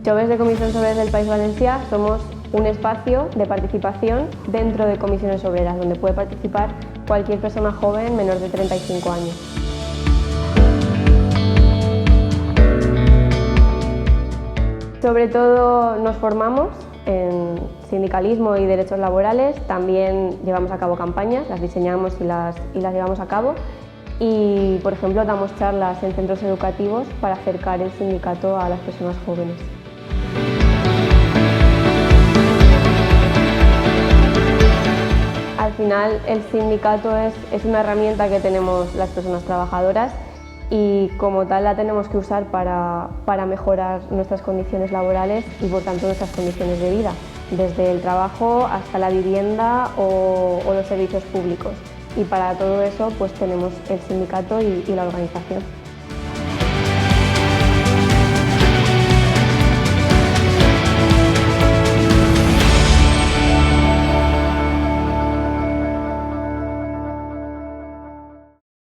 Joves de Comisiones Obreras del País Valencià somos un espacio de participación dentro de comisiones obreras, donde puede participar cualquier persona joven menor de 35 años. Sobre todo nos formamos en sindicalismo y derechos laborales, también llevamos a cabo campañas, las diseñamos y las llevamos a cabo y, por ejemplo, damos charlas en centros educativos para acercar el sindicato a las personas jóvenes. Al final, el sindicato es una herramienta que tenemos las personas trabajadoras y como tal la tenemos que usar para mejorar nuestras condiciones laborales y por tanto nuestras condiciones de vida, desde el trabajo hasta la vivienda o los servicios públicos. Y para todo eso pues tenemos el sindicato y la organización.